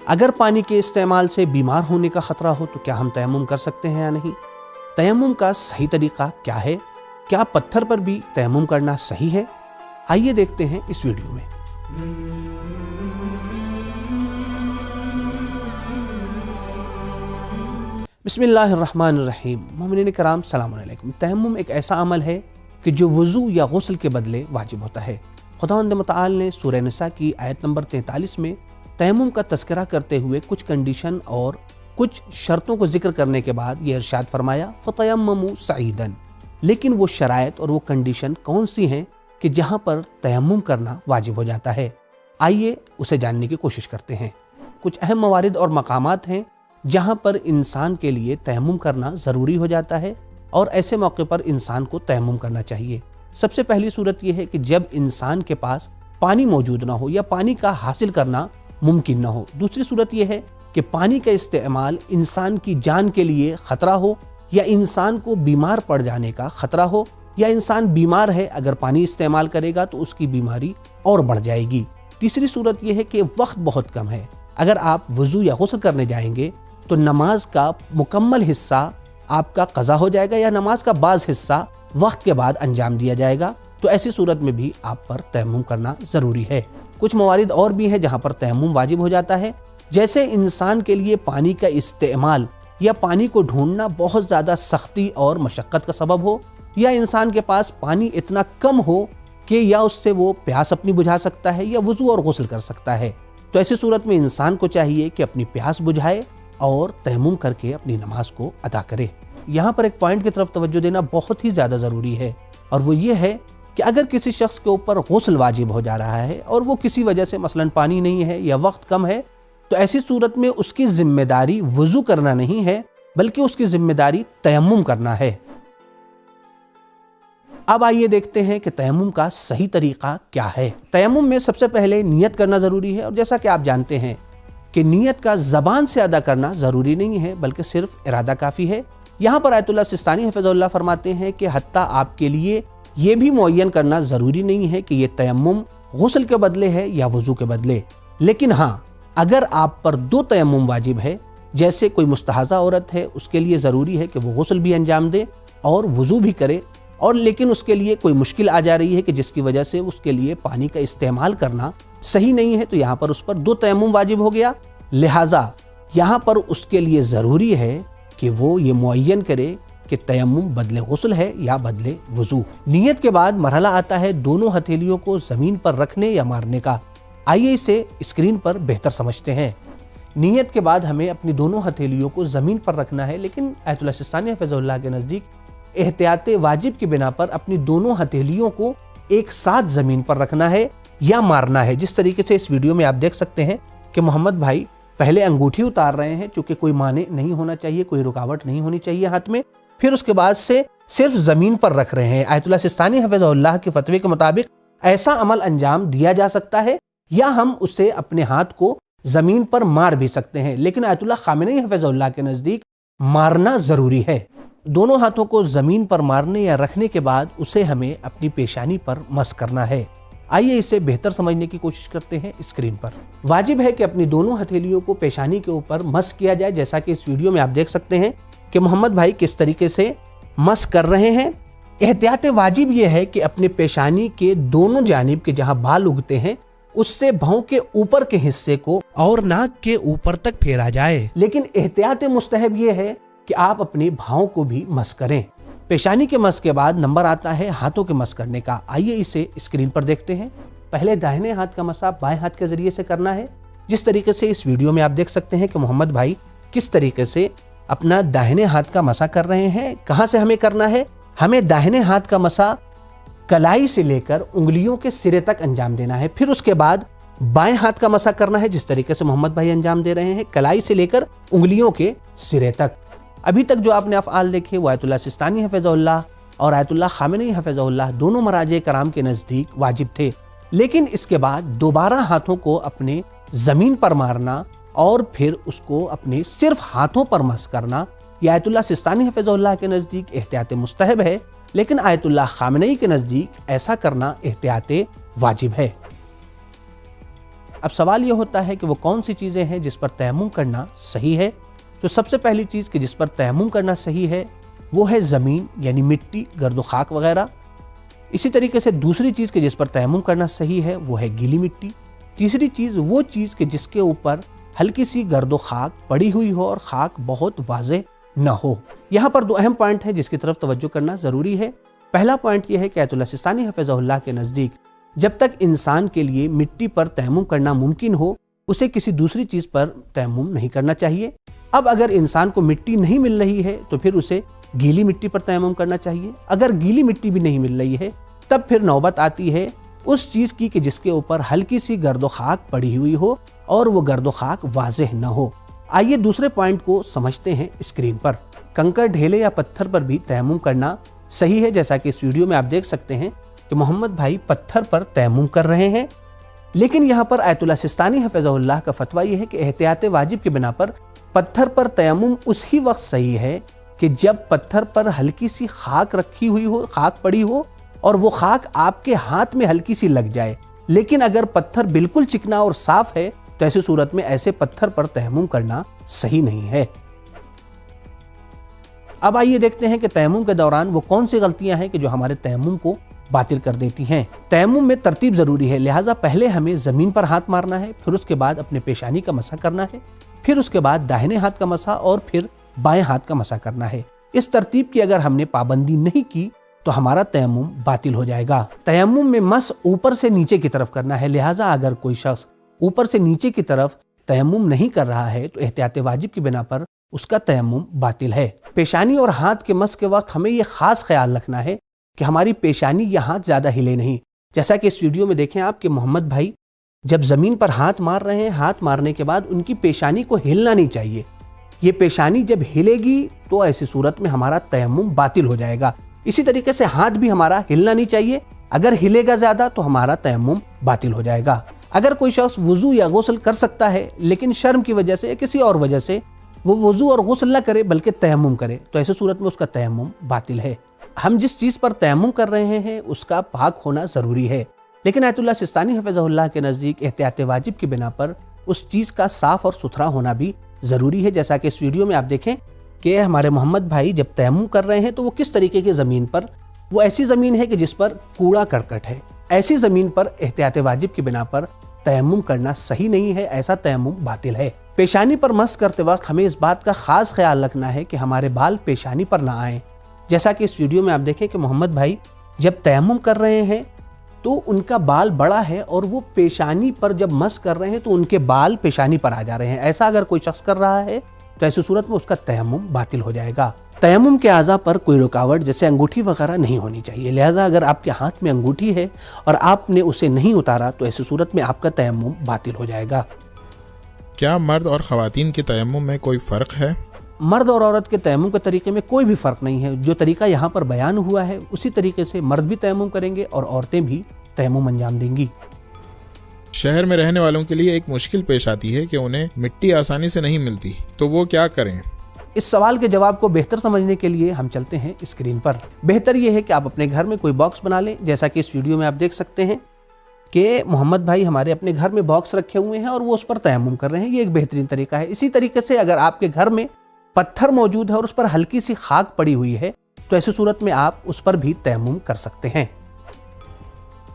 اگر پانی کے استعمال سے بیمار ہونے کا خطرہ ہو تو کیا ہم تیمم کر سکتے ہیں یا نہیں؟ تیمم کا صحیح طریقہ کیا ہے؟ کیا پتھر پر بھی تیمم کرنا صحیح ہے؟ آئیے دیکھتے ہیں اس ویڈیو میں۔ بسم اللہ الرحمن الرحیم۔ مومنین کرام سلام علیکم۔ تیمم ایک ایسا عمل ہے کہ جو وضو یا غسل کے بدلے واجب ہوتا ہے۔ خداوند متعال نے سورہ نساء کی آیت نمبر 43 میں تیمم کا تذکرہ کرتے ہوئے کچھ کنڈیشن اور کچھ شرطوں کو ذکر کرنے کے بعد یہ ارشاد فرمایا فَتَيَمَّمُوا صَعِيدًا، لیکن وہ شرائط اور وہ کنڈیشن کون سی ہیں کہ جہاں پر تیمم کرنا واجب ہو جاتا ہے؟ آئیے اسے جاننے کی کوشش کرتے ہیں۔ کچھ اہم موارد اور مقامات ہیں جہاں پر انسان کے لیے تیمم کرنا ضروری ہو جاتا ہے اور ایسے موقع پر انسان کو تیمم کرنا چاہیے۔ سب سے پہلی صورت یہ ہے کہ جب انسان کے پاس پانی موجود نہ ہو یا پانی کا حاصل کرنا ممکن نہ ہو۔ دوسری صورت یہ ہے کہ پانی کا استعمال انسان کی جان کے لیے خطرہ ہو یا انسان کو بیمار پڑ جانے کا خطرہ ہو، یا انسان بیمار ہے اگر پانی استعمال کرے گا تو اس کی بیماری اور بڑھ جائے گی۔ تیسری صورت یہ ہے کہ وقت بہت کم ہے۔ اگر آپ وضو یا غسل کرنے جائیں گے تو نماز کا مکمل حصہ آپ کا قضا ہو جائے گا یا نماز کا بعض حصہ وقت کے بعد انجام دیا جائے گا، تو ایسی صورت میں بھی آپ پر تیمم کرنا ضروری ہے۔ کچھ موارد اور بھی ہیں جہاں پر تیمم واجب ہو جاتا ہے، جیسے انسان کے لیے پانی کا استعمال یا پانی کو ڈھونڈنا بہت زیادہ سختی اور مشقت کا سبب ہو، یا انسان کے پاس پانی اتنا کم ہو کہ یا اس سے وہ پیاس اپنی بجھا سکتا ہے یا وضو اور غسل کر سکتا ہے، تو ایسی صورت میں انسان کو چاہیے کہ اپنی پیاس بجھائے اور تیمم کر کے اپنی نماز کو ادا کرے۔ یہاں پر ایک پوائنٹ کی طرف توجہ دینا بہت ہی زیادہ ضروری ہے، اور وہ یہ ہے کہ اگر کسی شخص کے اوپر غسل واجب ہو جا رہا ہے اور وہ کسی وجہ سے مثلا پانی نہیں ہے یا وقت کم ہے، تو ایسی صورت میں اس کی ذمہ داری وضو کرنا نہیں ہے بلکہ اس کی ذمہ داری تیمم کرنا ہے۔ اب آئیے دیکھتے ہیں کہ تیمم کا صحیح طریقہ کیا ہے۔ تیمم میں سب سے پہلے نیت کرنا ضروری ہے، اور جیسا کہ آپ جانتے ہیں کہ نیت کا زبان سے ادا کرنا ضروری نہیں ہے بلکہ صرف ارادہ کافی ہے۔ یہاں پر آیت اللہ سستانی حفظہ اللہ فرماتے ہیں کہ حتیٰ آپ کے لیے یہ بھی معین کرنا ضروری نہیں ہے کہ یہ تیمم غسل کے بدلے ہے یا وضو کے بدلے، لیکن ہاں اگر آپ پر دو تیمم واجب ہے، جیسے کوئی مستحاضہ عورت ہے اس کے لیے ضروری ہے کہ وہ غسل بھی انجام دے اور وضو بھی کرے، اور لیکن اس کے لیے کوئی مشکل آ جا رہی ہے کہ جس کی وجہ سے اس کے لیے پانی کا استعمال کرنا صحیح نہیں ہے، تو یہاں پر اس پر دو تیمم واجب ہو گیا، لہٰذا یہاں پر اس کے لیے ضروری ہے کہ وہ یہ معین کرے کہ تیمم بدلے غسل ہے یا بدلے وضو۔ نیت کے بعد مرحلہ آتا ہے دونوں ہتھیلیوں کو زمین پر رکھنے یا مارنے کا۔ آئیے اسے اسکرین پر بہتر سمجھتے ہیں۔ نیت کے بعد ہمیں اپنی دونوں ہتھیلیوں کو زمین پر رکھنا ہے، لیکن آیت اللہ سستانی حفظہ اللہ کے نزدیک احتیاط واجب کی بنا پر اپنی دونوں ہتھیلیوں کو ایک ساتھ زمین پر رکھنا ہے یا مارنا ہے۔ جس طریقے سے اس ویڈیو میں آپ دیکھ سکتے ہیں کہ محمد بھائی پہلے انگوٹھی اتار رہے ہیں، چونکہ کوئی مانع نہیں ہونا چاہیے، کوئی رکاوٹ نہیں ہونی چاہیے ہاتھ میں، پھر اس کے بعد سے صرف زمین پر رکھ رہے ہیں۔ آیت اللہ سستانی حفظہ اللہ کے فتوے کے مطابق ایسا عمل انجام دیا جا سکتا ہے، یا ہم اسے اپنے ہاتھ کو زمین پر مار بھی سکتے ہیں، لیکن آیت اللہ خامنئی حفظہ اللہ کے نزدیک مارنا ضروری ہے۔ دونوں ہاتھوں کو زمین پر مارنے یا رکھنے کے بعد اسے ہمیں اپنی پیشانی پر مس کرنا ہے۔ آئیے اسے بہتر سمجھنے کی کوشش کرتے ہیں۔ اسکرین پر واجب ہے کہ اپنی دونوں ہتھیلیوں کو پیشانی کے اوپر مس کیا جائے، جیسا کہ اس ویڈیو میں آپ دیکھ سکتے ہیں کہ محمد بھائی کس طریقے سے مس کر رہے ہیں۔ احتیاط واجب یہ ہے کہ اپنے پیشانی کے دونوں جانب کے جہاں بال اگتے ہیں اس سے بھاؤں کے اوپر کے حصے کو اور ناک کے اوپر تک پھیرا جائے، لیکن احتیاط مستحب یہ ہے کہ آپ اپنے بھاؤں کو بھی مس کریں۔ پیشانی کے مس کے بعد نمبر آتا ہے ہاتھوں کے مس کرنے کا۔ آئیے اسے اسکرین پر دیکھتے ہیں۔ پہلے داہنے ہاتھ کا مسا بائیں ہاتھ کے ذریعے سے کرنا ہے، جس طریقے سے اس ویڈیو میں آپ دیکھ سکتے ہیں کہ محمد بھائی کس طریقے سے اپنا داہنے ہاتھ کا مسا کر رہے ہیں۔ کہاں سے ہمیں کرنا ہے؟ ہمیں داہنے ہاتھ کا مسا کلائی سے لے کر انگلیوں کے سرے تک انجام دینا ہے، پھر اس کے بعد بائیں ہاتھ کا مسا کرنا ہے، جس طریقے سے محمد بھائی انجام دے رہے ہیں، کلائی سے لے کر انگلیوں کے سرے تک۔ ابھی تک جو آپ نے افعال دیکھے وہ آیت اللہ سستانی حفظہ اللہ اور آیت اللہ خامنئی حفظہ اللہ دونوں مراجع کرام کے نزدیک واجب تھے، لیکن اس کے بعد دوبارہ ہاتھوں کو اپنے زمین پر مارنا اور پھر اس کو اپنے صرف ہاتھوں پر مس کرنا، یہ آیت اللہ سستانی حفظہ اللہ کے نزدیک احتیاط مستحب ہے، لیکن آیت اللہ خامنئی کے نزدیک ایسا کرنا احتیاط واجب ہے۔ اب سوال یہ ہوتا ہے کہ وہ کون سی چیزیں ہیں جس پر تیمم کرنا صحیح ہے؟ تو سب سے پہلی چیز کہ جس پر تیمم کرنا صحیح ہے وہ ہے زمین، یعنی مٹی، گرد و خاک وغیرہ۔ اسی طریقے سے دوسری چیز کہ جس پر تیمم کرنا صحیح ہے وہ ہے گیلی مٹی۔ تیسری چیز وہ چیز کہ جس کے اوپر ہلکی سی گرد و خاک پڑی ہوئی ہو اور خاک بہت واضح نہ ہو۔ یہاں پر دو اہم پوائنٹ ہیں جس کی طرف توجہ کرنا ضروری ہے۔ پہلا پوائنٹ یہ ہے کہ آیت اللہ سستانی حفظہ اللہ کے نزدیک جب تک انسان کے لیے مٹی پر تیمم کرنا ممکن ہو اسے کسی دوسری چیز پر تیمم نہیں کرنا چاہیے۔ اب اگر انسان کو مٹی نہیں مل رہی ہے تو پھر اسے گیلی مٹی پر تیمم کرنا چاہیے۔ اگر گیلی مٹی بھی نہیں مل رہی ہے تب پھر نوبت آتی ہے اس چیز کی کہ جس کے اوپر ہلکی سی گرد و خاک پڑی ہوئی ہو اور وہ گرد و خاک واضح نہ ہو۔ آئیے دوسرے پوائنٹ کو سمجھتے ہیں اسکرین پر۔ کنکر، ڈھیلے یا پتھر پر بھی تیمم کرنا صحیح ہے، جیسا کہ اس ویڈیو میں آپ دیکھ سکتے ہیں کہ محمد بھائی پتھر پر تیمم کر رہے ہیں، لیکن یہاں پر آیت اللہ سستانی حفظہ اللہ کا فتویٰ یہ ہے کہ احتیاط واجب کے بنا پر پتھر پر تیمم اسی وقت صحیح ہے کہ جب پتھر پر ہلکی سی خاک رکھی ہوئی ہو، خاک پڑی ہو اور وہ خاک آپ کے ہاتھ میں ہلکی سی لگ جائے۔ لیکن اگر پتھر بالکل چکنا اور صاف ہے تو ایسی صورت میں ایسے پتھر پر تیمم کرنا صحیح نہیں ہے۔ اب آئیے دیکھتے ہیں کہ تیمم کے دوران وہ کون سی غلطیاں ہیں کہ جو ہمارے تیمم کو باطل کر دیتی ہیں۔ تیمم میں ترتیب ضروری ہے، لہٰذا پہلے ہمیں زمین پر ہاتھ مارنا ہے، پھر اس کے بعد اپنے پیشانی کا مسح کرنا ہے، پھر اس کے بعد داہنے ہاتھ کا مسح اور پھر بائیں ہاتھ کا مسح کرنا ہے۔ اس ترتیب کی اگر ہم نے پابندی نہیں کی تو ہمارا تیمم باطل ہو جائے گا۔ تیمم میں مس اوپر سے نیچے کی طرف کرنا ہے، لہٰذا اگر کوئی شخص اوپر سے نیچے کی طرف تیمم نہیں کر رہا ہے تو احتیاط واجب کی بنا پر اس کا تیمم باطل ہے۔ پیشانی اور ہاتھ کے مس کے وقت ہمیں یہ خاص خیال رکھنا ہے کہ ہماری پیشانی یا ہاتھ زیادہ ہلے نہیں، جیسا کہ اس ویڈیو میں دیکھیں آپ کہ محمد بھائی جب زمین پر ہاتھ مار رہے ہیں، ہاتھ مارنے کے بعد ان کی پیشانی کو ہلنا نہیں چاہیے۔ یہ پیشانی جب ہلے گی تو ایسی صورت میں ہمارا تیمم باطل ہو جائے گا۔ اسی طریقے سے ہاتھ بھی ہمارا ہلنا نہیں چاہیے، اگر ہلے گا زیادہ تو ہمارا تیمم باطل ہو جائے گا۔ اگر کوئی شخص وضو یا غسل کر سکتا ہے لیکن شرم کی وجہ سے یا کسی اور وجہ سے وہ وضو اور غسل نہ کرے بلکہ تیمم کرے تو ایسی صورت میں اس کا تیمم باطل ہے۔ ہم جس چیز پر تیمم کر رہے ہیں اس کا پاک ہونا ضروری ہے، لیکن آیت اللہ سستانی حفظہ اللہ کے نزدیک احتیاط واجب کی بنا پر اس چیز کا صاف اور ستھرا ہونا بھی ضروری ہے، جیسا کہ اس ویڈیو میں آپ دیکھیں کہ ہمارے محمد بھائی جب تیمم کر رہے ہیں تو وہ کس طریقے کی زمین پر، وہ ایسی زمین ہے کہ جس پر کوڑا کرکٹ ہے، ایسی زمین پر احتیاط واجب کی بنا پر تیمم کرنا صحیح نہیں ہے، ایسا تیمم باطل ہے۔ پیشانی پر مس کرتے وقت ہمیں اس بات کا خاص خیال رکھنا ہے کہ ہمارے بال پیشانی پر نہ آئیں، جیسا کہ اس ویڈیو میں آپ دیکھیں کہ محمد بھائی جب تیمم کر رہے ہیں تو ان کا بال بڑا ہے اور وہ پیشانی پر جب مس کر رہے ہیں تو ان کے بال پیشانی پر آ جا رہے ہیں۔ ایسا اگر کوئی شخص کر رہا ہے تو ایسی صورت میں اس کا تیمم باطل ہو جائے گا۔ تیمم کے اعضاء پر کوئی رکاوٹ جیسے انگوٹھی وغیرہ نہیں ہونی چاہیے، لہذا اگر آپ کے ہاتھ میں انگوٹھی ہے اور آپ نے اسے نہیں اتارا تو ایسی صورت میں آپ کا تیمم باطل ہو جائے گا۔ کیا مرد اور خواتین کے تیمم میں کوئی فرق ہے؟ مرد اور عورت کے تیمم کے طریقے میں کوئی بھی فرق نہیں ہے، جو طریقہ یہاں پر بیان ہوا ہے اسی طریقے سے مرد بھی تیمم کریں گے اور عورتیں بھی تیمم انجام دیں گی۔ شہر میں رہنے والوں کے لیے ایک مشکل پیش آتی ہے کہ انہیں مٹی آسانی سے نہیں ملتی، تو وہ کیا کریں؟ اس سوال کے جواب کو بہتر سمجھنے کے لیے ہم چلتے ہیں اسکرین پر۔ بہتر یہ ہے کہ آپ اپنے گھر میں کوئی باکس بنا لیں، جیسا کہ اس ویڈیو میں آپ دیکھ سکتے ہیں کہ محمد بھائی ہمارے اپنے گھر میں باکس رکھے ہوئے ہیں اور وہ اس پر تیمم کر رہے ہیں، یہ ایک بہترین طریقہ ہے۔ اسی طریقے سے اگر آپ کے گھر میں پتھر موجود ہے اور اس پر ہلکی سی خاک پڑی ہوئی ہے تو ایسی صورت میں آپ اس پر بھی تیمم کر سکتے ہیں۔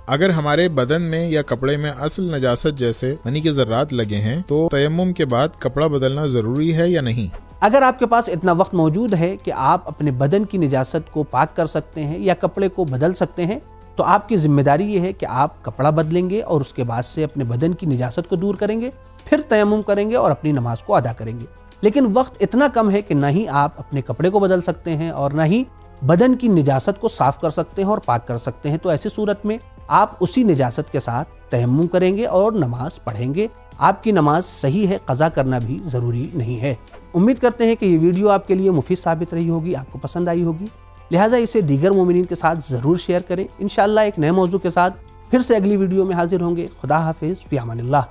اگر ہمارے بدن میں یا کپڑے میں اصل نجاست جیسے منی کے ذرات لگے ہیں تو تیمم کے بعد کپڑا بدلنا ضروری ہے یا نہیں؟ اگر آپ کے پاس اتنا وقت موجود ہے کہ آپ اپنے بدن کی نجاست کو پاک کر سکتے ہیں یا کپڑے کو بدل سکتے ہیں تو آپ کی ذمہ داری یہ ہے کہ آپ کپڑا بدلیں گے اور اس کے بعد سے اپنے بدن کی نجاست کو دور کریں گے، پھر تیمم کریں گے اور اپنی نماز کو ادا کریں گے۔ لیکن وقت اتنا کم ہے کہ نہ ہی آپ اپنے کپڑے کو بدل سکتے ہیں اور نہ ہی بدن کی نجاست کو صاف کر سکتے ہیں اور پاک کر سکتے ہیں، تو ایسی صورت میں آپ اسی نجاست کے ساتھ تیمم کریں گے اور نماز پڑھیں گے۔ آپ کی نماز صحیح ہے، قضا کرنا بھی ضروری نہیں ہے۔ امید کرتے ہیں کہ یہ ویڈیو آپ کے لیے مفید ثابت رہی ہوگی، آپ کو پسند آئی ہوگی، لہٰذا اسے دیگر مومنین کے ساتھ ضرور شیئر کریں۔ انشاءاللہ ایک نئے موضوع کے ساتھ پھر سے اگلی ویڈیو میں حاضر ہوں گے۔ خدا حافظ، فی امان اللہ۔